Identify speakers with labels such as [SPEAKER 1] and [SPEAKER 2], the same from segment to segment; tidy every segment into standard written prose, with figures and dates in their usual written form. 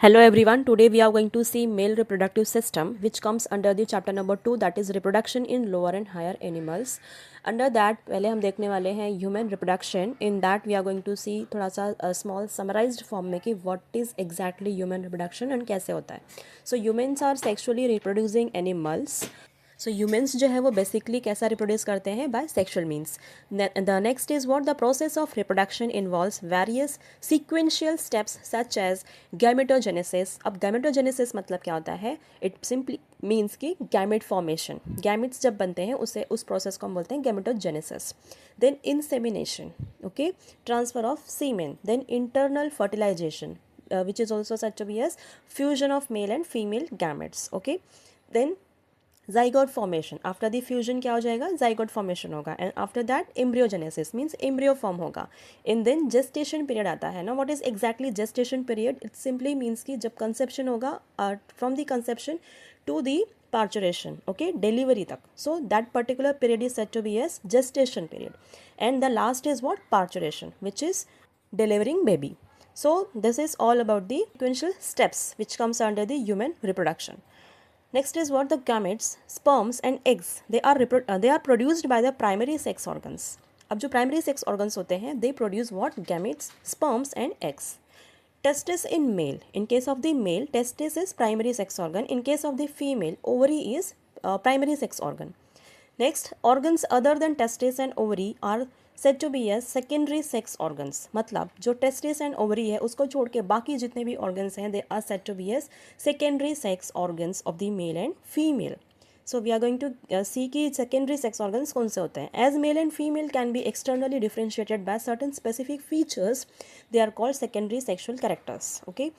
[SPEAKER 1] Hello everyone, today we are going to see male reproductive system which comes under the chapter number 2 that is reproduction in lower and higher animals. Under that पहले हम देखने वाले हैं human reproduction. In that we are going to see थोड़ा सा small summarized form में कि what is exactly human reproduction and कैसे होता है. So humans are sexually reproducing animals. So humans जो है वो बेसिकली कैसा रिप्रोड्यूस करते हैं by sexual means. The next is what the process of reproduction involves various sequential steps such as gametogenesis. अब गैमेटोजेनेसिस मतलब क्या होता है? इट सिंपली मीन्स कि गैमेट फॉर्मेशन. गैमेट्स जब बनते हैं उस प्रोसेस को हम बोलते हैं gametogenesis. Then insemination, okay, transfer of semen, then internal fertilisation which is also said to be as fusion of male and female gametes. Okay, then zygote formation. After the fusion क्या हो जाएगा? zygote formation होगा. And after that embryogenesis means embryo form होगा. In then gestation period आता है ना. What is exactly gestation period? It simply means कि जब कंसेप्शन होगा from the conception to the parturition, okay, delivery tak. So that particular period is said to be as gestation period. And the last is what? Parturition, which is delivering baby. So this is all about the sequential steps which comes under the human reproduction. Next is what? The gametes, sperms and eggs. They are produced by the primary sex organs. अब जो primary sex organs होते हैं, they produce what? Gametes, sperms and eggs. Testis in male. In case of the male, testis is primary sex organ. In case of the female, ovary is primary sex organ. Next, organs other than testis and ovary are said to be as secondary sex organs. मतलब जो testis and ovary है उसको छोड़ के बाकी जितने भी organs हैं they are said to be as secondary sex organs of the male and female. So we are going to see कि secondary sex organs कौन से होते हैं. As male and female can be externally differentiated by certain specific features, they are called secondary sexual characters. Okay,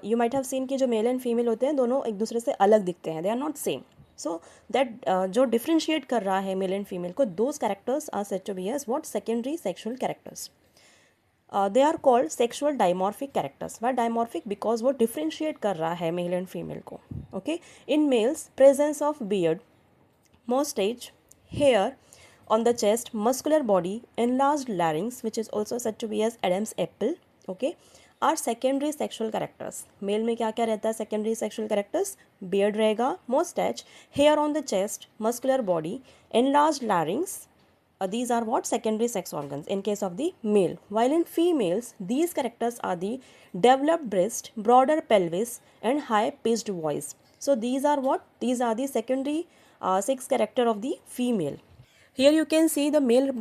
[SPEAKER 1] you might have seen कि जो male and female होते हैं दोनों एक दूसरे से अलग दिखते हैं. They are not same. So that जो differentiate कर रहा है male and female को, those characters are said to be as what? Secondary sexual characters. They are called sexual dimorphic characters. Why dimorphic? Because वो differentiate कर रहा है male and female को. Okay, in males, presence of beard, mustache, hair on the chest, muscular body, enlarged larynx, which is also said to be as Adam's apple, okay, are secondary sexual characters. Male में क्या क्या रहता है secondary sexual characters? Beard रहेगा, mustache, hair on the chest, muscular body, enlarged larynx. These are what? Secondary sex organs in case of the male. While in females, these characters are the developed breast, broader pelvis and high pitched voice. So these are what? These are the secondary sex character of the female. Here you can see the male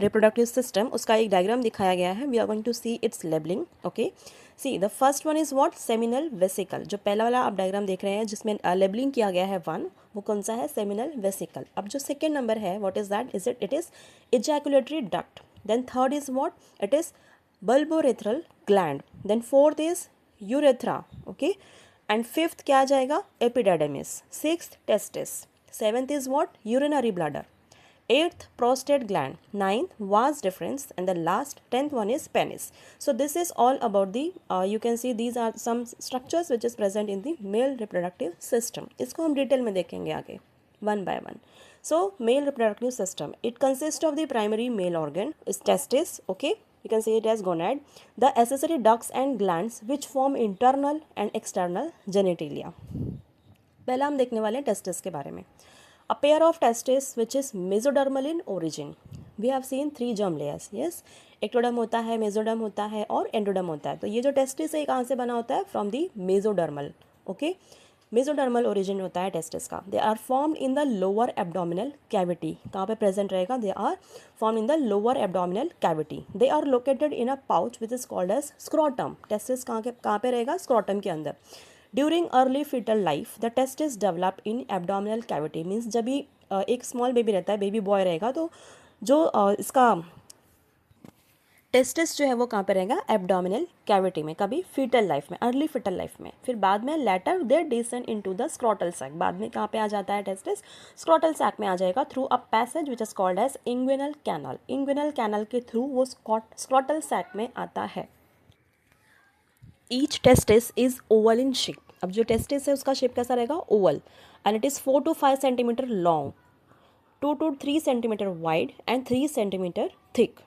[SPEAKER 1] reproductive system. उसका एक diagram दिखाया गया है. We are going to see its labeling. Okay. See, the first one is what? Seminal vesicle. जो पहला वाला आप diagram देख रहे हैं जिसमें labeling किया गया है 1, वो कौन सा है? Seminal vesicle. अब जो second number है, what is that? It is ejaculatory duct. Then third is what? It is bulbourethral gland. Then fourth is urethra. Okay. And fifth क्या आ जाएगा? Epididymis. Sixth testis. Seventh is what? Urinary bladder. 8th prostate gland, 9th vas deferens, and the last 10th one is penis. So this is all about the you can see these are some structures which is present in the male reproductive system. इसको हम detail में देखेंगे आगे one by one. So male reproductive system, it consists of the primary male organ is testis, okay, you can see it as gonad, the accessory ducts and glands which form internal and external genitalia. पहला हम देखने वाले हैं testis के बारे में. A pair of testes which is mesodermal in origin. We have seen 3 germ layers. Yes, ectoderm होता है, mesoderm होता है और endoderm होता है. तो ये जो testis है कहाँ से बना होता है? From the mesodermal. Okay, mesodermal origin होता है testis का. They are formed in the lower abdominal cavity. कहाँ पे present रहेगा? They are formed in the lower abdominal cavity. They are located in a pouch which is called as scrotum. Testis कहाँ पे रहेगा? Scrotum के अंदर. During early foetal life the testis develop in abdominal cavity. Means जब भी एक small baby रहता है, बेबी बॉय रहेगा, तो जो इसका टेस्टिस जो है वो कहाँ पे रहेगा? एब्डोमिनल कैविटी में, कभी फीटल लाइफ में, अर्ली फीटल लाइफ में. फिर बाद में later they descend into the scrotal sac. बाद में कहाँ पे आ जाता है टेस्टिस? स्क्रोटल सैक में आ जाएगा through a passage which is called as inguinal canal. Inguinal canal के थ्रू वो स्क्रोटल सैक में आता है. Each testis is oval in shape. अब जो टेस्टिस है उसका शेप कैसा रहेगा? Oval. And it is 4 to 5 centimetre long, 2 to 3 centimetre wide and 3 centimetre thick.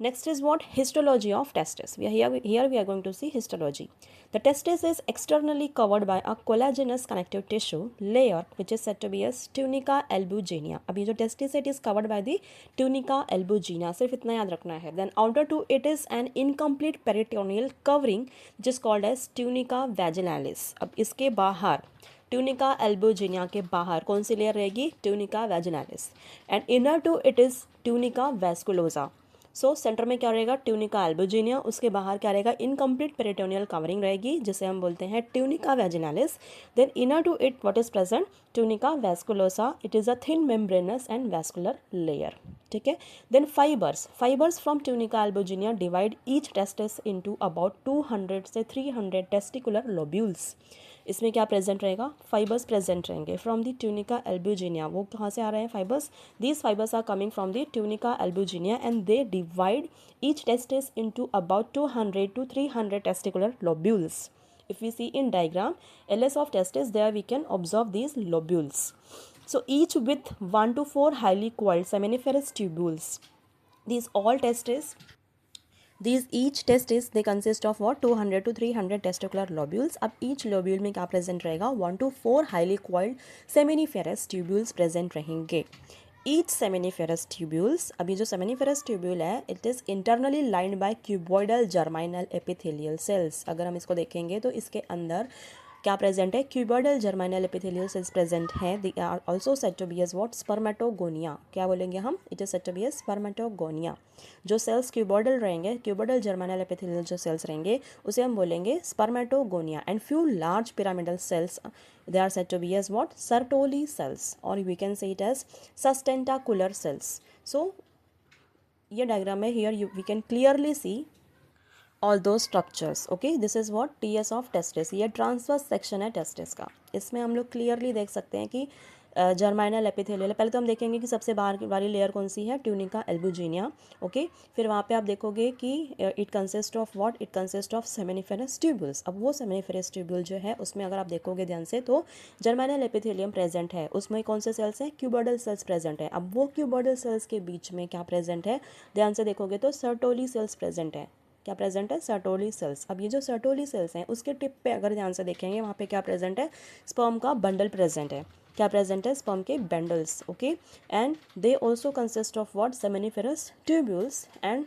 [SPEAKER 1] Next is what? Histology of testis. Here we are going to see histology. The testis is externally covered by a collagenous connective tissue layer which is said to be as tunica albuginea. अब ये जो testis है, it is covered by the tunica albuginea. सिर्फ इतना याद रखना है. Then outer to it is an incomplete peritoneal covering which is called as tunica vaginalis. अब इसके बाहर ट्यूनिका एल्बोजिनिया के बाहर कौन सी लेयर रहेगी? Tunica vaginalis. And inner to it is tunica vasculosa. So centre में क्या रहेगा? Tunica albuginea. उसके बाहर क्या रहेगा? इनकम्प्लीट पेरिटोनियल कवरिंग रहेगी जिसे हम बोलते हैं tunica vaginalis. Then inner to it what is present? Tunica vasculosa. It is a thin membranous and vascular layer. ठीक है. Then fibres from tunica albuginea divide each testis into about 200 से 300 testicular lobules. इसमें क्या present रहेगा? Fibres present रहेंगे from the tunica albuginea. वो कहाँ से आ रहे हैं fibres? These fibres are coming from the tunica albuginea and they divide each testis into about 200 to 300 testicular lobules. If we see in diagram LS of testis, there we can observe these lobules. So each with 1 to 4 highly coiled seminiferous tubules. Each testis they consist of what? 200 to 300 testicular lobules. अब each lobule में क्या present रहेगा? 1 to 4 highly coiled seminiferous tubules present रहेंगे. Each seminiferous tubules, अब ये जो seminiferous tubule है, it is internally lined by cuboidal germinal epithelial cells. अगर हम इसको देखेंगे तो इसके अंदर क्या प्रेजेंट है? Cuboidal germinal epithelial cells present है. They are also said to be as what? Spermatogonia. क्या बोलेंगे हम? It is said to be as spermatogonia. जो सेल्स क्यूबॉइडल रहेंगे, क्यूबॉइडल जर्माइनल एपिथेलियल जो सेल्स रहेंगे उसे हम बोलेंगे spermatogonia. And few large pyramidal cells they are said to be as what? Sertoli cells, और we can say it as sustentacular cells. So ये diagram में here we can clearly see all those structures. Okay, this is what? TS of testis. ये transverse section है testis का. इसमें हम लोग clearly देख सकते हैं कि जर्माइनल एपिथेलियल. पहले तो हम देखेंगे कि सबसे बाहर वाली लेयर कौन सी है? Tunica albuginea. ओके, फिर वहाँ पे आप देखोगे कि it consist of what? It consist of seminiferous tubules. अब वो सेमिनिफेरस ट्यूब्यूल जो है उसमें अगर आप देखोगे ध्यान से तो जर्माइनल एपिथेलियम प्रेजेंट है. उसमें कौन से सेल्स हैं? क्यूबॉइडल सेल्स प्रेजेंट है. अब वो क्यूबॉइडल सेल्स के बीच में क्या प्रेजेंट है? ध्यान से देखोगे तो सर्टोली सेल्स प्रेजेंट है. क्या प्रेजेंट है? Sertoli cells. अब ये जो सर्टोली सेल्स हैं उसके टिप पे अगर ध्यान से देखेंगे वहाँ पे क्या प्रेजेंट है? स्पर्म का बंडल प्रेजेंट है. क्या प्रेजेंट है? स्पर्म के bundles. Okay, and they also consist of what? Seminiferous tubules. And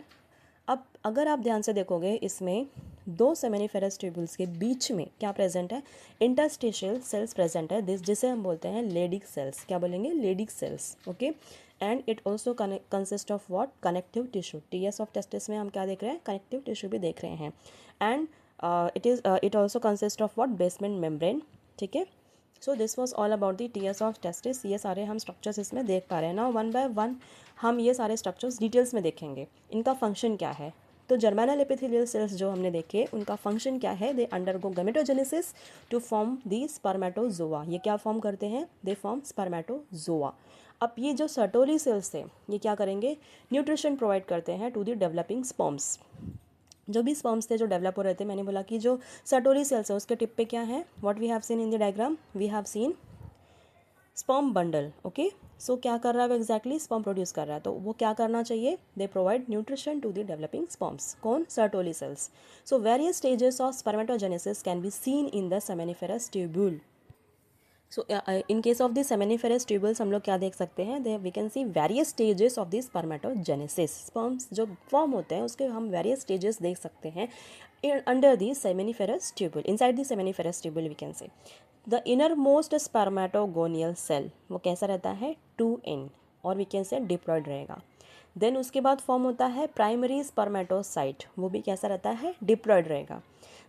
[SPEAKER 1] अब अगर आप ध्यान से देखोगे इसमें दो सेमिनिफेरस ट्यूब्यूल्स के बीच में क्या प्रेजेंट है? इंटरस्टिशियल सेल्स प्रेजेंट है, जिसे हम बोलते हैं लेडिक सेल्स. क्या बोलेंगे? Leydig cells. Okay, and it also consist of what? Connective tissue. TS of testis में हम क्या देख रहे हैं? कनेक्टिव टिश्यू भी देख रहे हैं. And it also consist of what? Basement membrane. ठीक है. So this was all about the TS of testis. ये सारे हम स्ट्रक्चर्स इसमें देख पा रहे हैं. ना वन बाय वन हम ये सारे स्ट्रक्चर्स डिटेल्स में देखेंगे. इनका फंक्शन क्या है? तो जर्माइनल एपिथेलियल सेल्स जो हमने देखे उनका फंक्शन क्या है? They undergo gametogenesis to form the spermatozoa. ये क्या फॉर्म करते हैं? They form spermatozoa. अब ये जो सर्टोली सेल्स थे ये क्या करेंगे? न्यूट्रिशन प्रोवाइड करते हैं टू दी डेवलपिंग स्पर्म्स. जो भी स्पर्म्स थे जो डेवलप हो रहे थे, मैंने बोला कि जो सर्टोली सेल्स है उसके टिप पे क्या है? What we have seen in the diagram? We have seen sperm bundle. Okay, so क्या कर रहा है वो? एग्जैक्टली स्पर्म प्रोड्यूस कर रहा है. तो वो क्या करना चाहिए? They provide nutrition to the developing sperms. कौन? Sertoli cells. So various stages of spermatogenesis can be seen in the seminiferous tubule. So in case of the seminiferous tubules हम लोग क्या देख सकते हैं? They we can see various stages of the spermatogenesis. Sperms जो form होते हैं उसके हम वेरियस स्टेजेस देख सकते हैं under the seminiferous tubule. Inside the seminiferous tubule we can से the inner most spermatogonial cell वो कैसा रहता है? 2n, और वी कैन से डिप्लॉयड रहेगा. देन उसके बाद फॉर्म होता है प्राइमरी स्पर्मेटोसाइट. वो भी कैसा रहता है? डिप्लॉयड रहेगा.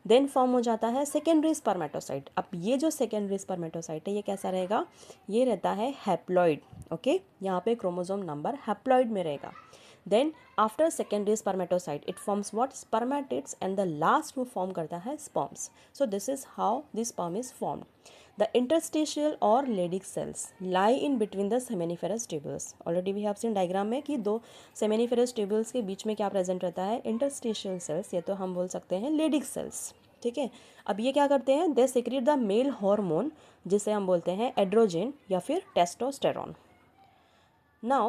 [SPEAKER 1] देन फॉर्म हो जाता है सेकेंडरी स्पर्मेटोसाइट. अब ये जो सेकेंडरी स्पर्मेटोसाइट है ये कैसा रहेगा? ये रहता है हैप्लॉइड. ओके, यहाँ पे क्रोमोसोम नंबर हैप्लॉइड में रहेगा. Then after secondary spermatocyte it forms what? Spermatids. And the last वो फॉर्म करता है sperms. So this is how this sperm is formed. The interstitial or Leydig cells lie in between the seminiferous tubules. Already we have seen diagram में कि दो seminiferous tubules के बीच में क्या present रहता है? interstitial cells. ये तो हम बोल सकते हैं Leydig cells. ठीक है. अब ये क्या करते हैं? They secrete the male hormone जिसे हम बोलते हैं एड्रोजन या फिर testosterone. Now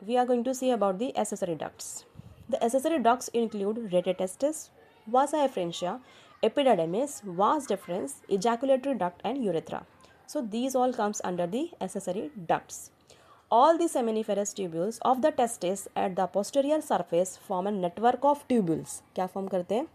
[SPEAKER 1] we are going to see about the accessory ducts. The accessory ducts include rete-testis, vasa efferentia, epididymis, vas deferens, ejaculatory duct and urethra. So these all comes under the accessory ducts. All the seminiferous tubules of the testis at the posterior surface form a network of tubules. क्या form करते हैं?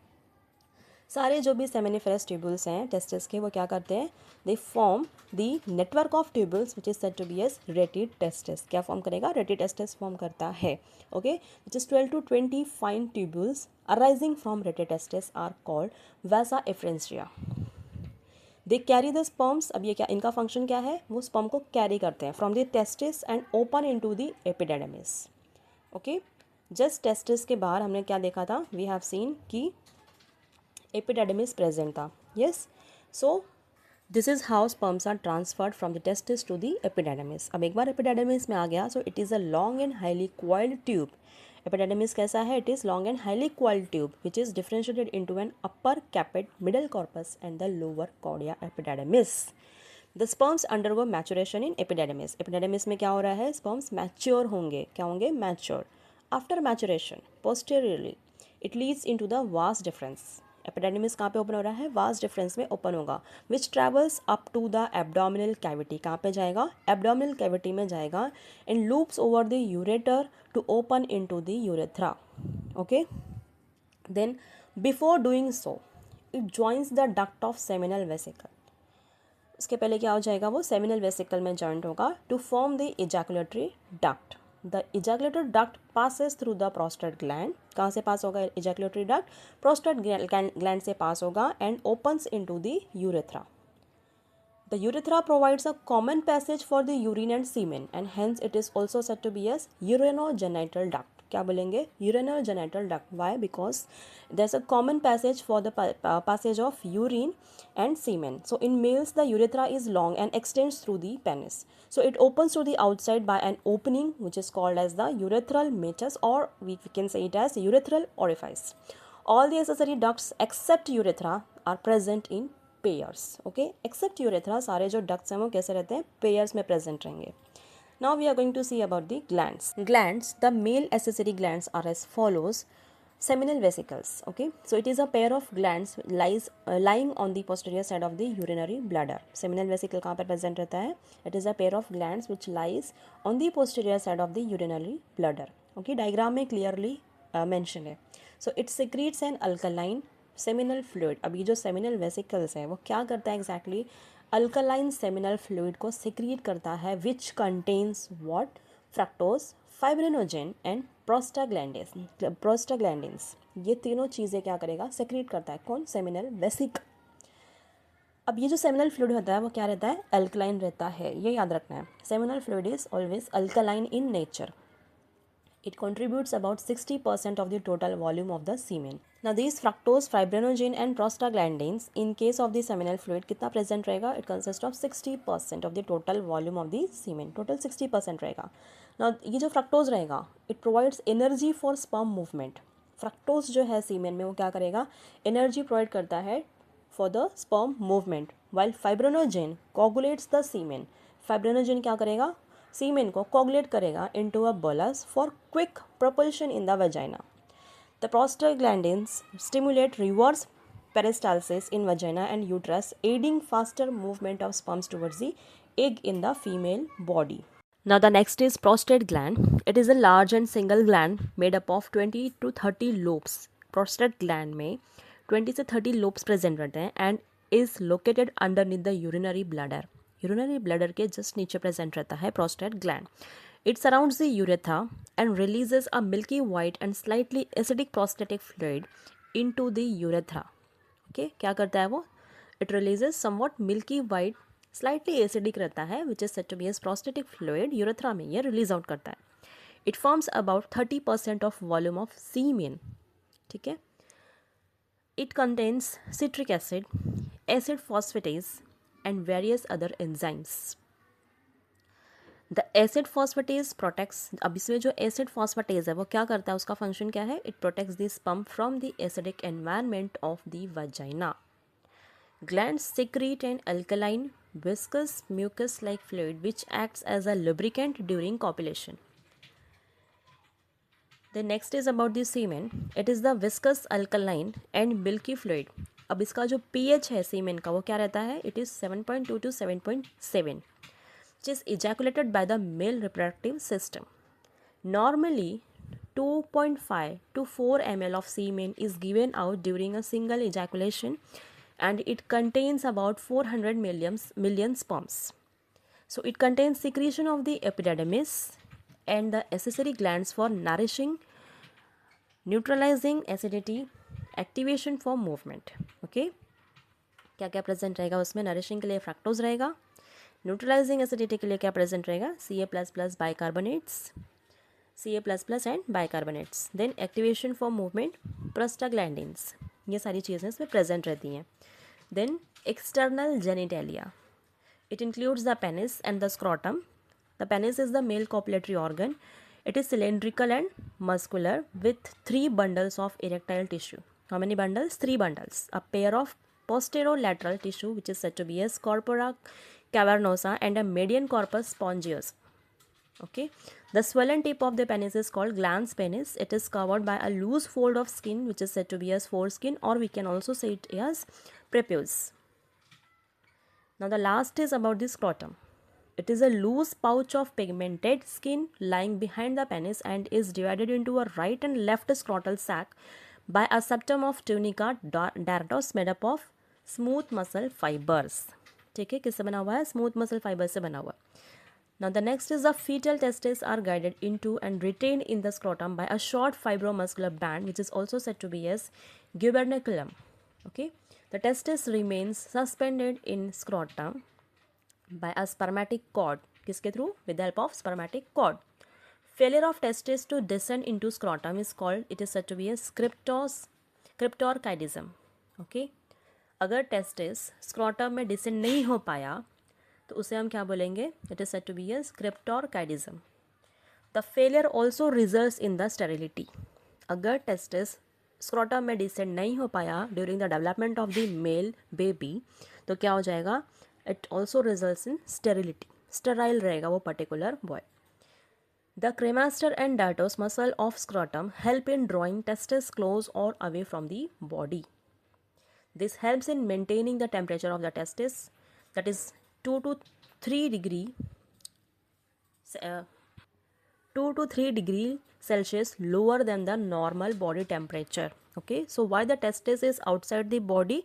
[SPEAKER 1] सारे जो भी seminiferous tubules हैं testis के, वो क्या करते हैं? They form the network of tubules which is said to be as rete testis. क्या फॉर्म करेगा? रेटी टेस्टिस फॉर्म करता है. Okay, which is 12 to 20 fine tubules arising from rete testis are called vasa efferentia. They carry the sperms. अब ये क्या, इनका function क्या है? वो स्पर्म को कैरी करते हैं from the testis and open in to the epididymis. Okay, just testis के बाहर हमने क्या देखा था? वी हैव सीन कि एपिडेडमिस प्रेजेंट था. Yes, so this is how sperms are transferred from the testis to the epididymis. अब एक बार एपिडेडमिस में आ गया, so it is a long and highly coiled tube. Epididymis कैसा है? It is long and highly coiled tube which is differentiated into an upper caput, middle corpus and the lower cauda epididymis. The sperms undergo maturation in epididymis. Epididymis में क्या हो रहा है? Sperms mature होंगे. क्या होंगे? Mature. After maturation posteriorly it leads into the vas deferens. Epididymis कहाँ पे ओपन हो रहा है? वास डिफरेंस में ओपन होगा, which travels up to the abdominal cavity. कहाँ पे जाएगा? एब्डोमिनल कैविटी में जाएगा and loops over the ureter to open into the urethra. Okay, then before doing so it joins the duct of seminal vesicle. इसके पहले क्या हो जाएगा? वो सेमिनल वेसिकल में जॉइंट होगा to form the ejaculatory duct. The ejaculatory duct passes through the prostate gland. कहाँ से पास होगा ejaculatory duct? prostate gland से पास होगा and opens into the urethra. The urethra provides a common passage for the urine and semen and hence it is also said to be as urinogenital duct. क्या बोलेंगे? urinogenital duct. Why? Because there's a common passage for the passage of urine and semen. So in males the urethra is long and extends through the penis. So it opens to the outside by an opening which is called as the urethral meatus, or we can say it as urethral orifice. All the accessory ducts except urethra are present in pairs. Okay, except urethra सारे जो ducts हैं वो कैसे रहते हैं? pairs में present रहेंगे. Now we are going to see about the glands. Glands, the male accessory glands are as follows. Seminal vesicles. Okay, so it is a pair of glands lying on the posterior side of the urinary bladder. Seminal vesicle कहाँ पर present रहता है? It is a pair of glands which lies on the posterior side of the urinary bladder. Okay, diagram में clearly mention है. So it secretes an alkaline seminal fluid. अब ये जो seminal vesicles है वो क्या करता है exactly? अल्कलाइन सेमिनल फ्लूइड को सिक्रीट करता है which contains what? Fructose, fibrinogen and prostaglandins. ये तीनों चीज़ें क्या करेगा? सिक्रीट करता है. कौन? सेमिनल वेसिक. अब ये जो सेमिनल फ्लूइड होता है वो क्या रहता है? अल्कलाइन रहता है. ये याद रखना है. Seminal fluid is always alkaline in nature. It contributes about 60% of the total volume of the semen. Now these fructose, fibrinogen and prostaglandins in case of the seminal fluid कितना present रहेगा? It consists of 60% of the total volume of the semen. Total 60% रहेगा. Now ये जो fructose रहेगा, it provides energy for sperm movement. Fructose जो है semen में वो क्या करेगा? Energy provide करता है for the sperm movement. While fibrinogen coagulates the semen. Fibrinogen क्या करेगा? सीमेन को कोगुलेट करेगा into a bolus for quick propulsion in the vagina. The prostaglandins stimulate reverse peristalsis in vagina and uterus, aiding faster movement of sperms towards the egg in the female body. Now the next is prostate gland. It is a large and single gland made up of 20 to 30 lobes. Prostate gland में 20 से 30 lobes present रहते हैं and is located underneath the urinary bladder. Urinary bladder के just नीचे present रहता है prostate gland. It surrounds the urethra and releases a milky white and slightly acidic prostatic fluid into the urethra. Okay, क्या करता है वो? It releases somewhat milky white, slightly acidic रहता है which is said to be as prostatic fluid. Urethra में ये release out करता है. It forms about 30% of volume of semen. ठीक है. It contains citric acid, acid phosphatase and various other enzymes. The acid phosphatase protects. अब इसमें जो acid phosphatase है वो क्या करता है? उसका फंक्शन क्या है? It protects the sperm from the acidic environment of the vagina. Glands secrete an alkaline, viscous, mucus-like fluid which acts as a lubricant during copulation. The next is about the semen. It is the viscous alkaline and milky fluid. अब इसका जो pH है semen का वो क्या रहता है? It is 7.2 to 7.7, which is ejaculated by the male reproductive system. Normally 2.5 to 4 ml of semen is given out during a single ejaculation, and it contains about 400 million sperms. So it contains secretion of the epididymis and the accessory glands for nourishing, neutralizing acidity, activation for movement. Okay, क्या क्या present रहेगा उसमें? Nourishing के लिए fructose रहेगा, neutralising acidity के लिए क्या प्रेजेंट रहेगा? Ca++ bicarbonates, Ca++ and bicarbonates. Then activation for movement, prostaglandins, ये सारी चीज़ें इसमें प्रेजेंट रहती हैं. Then external genitalia. It includes the penis and the scrotum. The penis is the male copulatory organ. It is cylindrical and muscular with 3 bundles of erectile tissue. How many bundles? 3 bundles. A pair of posterolateral tissue which is said to be as corpora cavernosa and a median corpus spongious. Okay. The swollen tip of the penis is called glans penis. It is covered by a loose fold of skin which is said to be as foreskin, or we can also say it as prepuce. Now the last is about the scrotum. It is a loose pouch of pigmented skin lying behind the penis and is divided into a right and left scrotal sac by a septum of tunica duratus made up of smooth muscle fibers. ठीक है, किससे बना हुआ है? Smooth muscle fibre से बना हुआ. Now the next is the fetal testes are guided into and retained in the scrotum by a short fibromuscular band which is also said to be as gubernaculum. Okay. The testis remains suspended in scrotum by a spermatic cord. किसके through? With the help of spermatic cord. Failure of testis to descend into scrotum is called, it is said to be a cryptorchidism. Okay. अगर testis scrotum में descend नहीं हो पाया तो उसे हम क्या बोलेंगे? It is said to be a cryptorchidism. The failure also results in the sterility. अगर testis स्क्रोटम में डिसेंड नहीं हो पाया during the development of the male baby तो क्या हो जाएगा? It also results in sterility. Sterile रहेगा वो particular boy. The cremaster and dartos muscle of scrotum help in drawing testis close और away from the body. This helps in maintaining the temperature of the testis, that is 2 to 3 degree 2 to 3 degree Celsius lower than the normal body temperature. Okay, so why the testis is outside the body?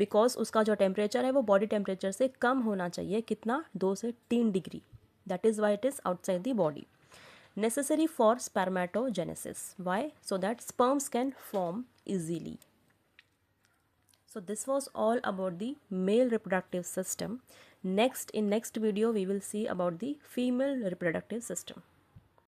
[SPEAKER 1] Because उसका जो temperature है वो body temperature से कम होना चाहिए. कितना? 2 से 3 degree. That is why it is outside the body. Necessary for spermatogenesis. Why? So that sperms can form easily. So this was all about the male reproductive system. In next video we will see about the female reproductive system.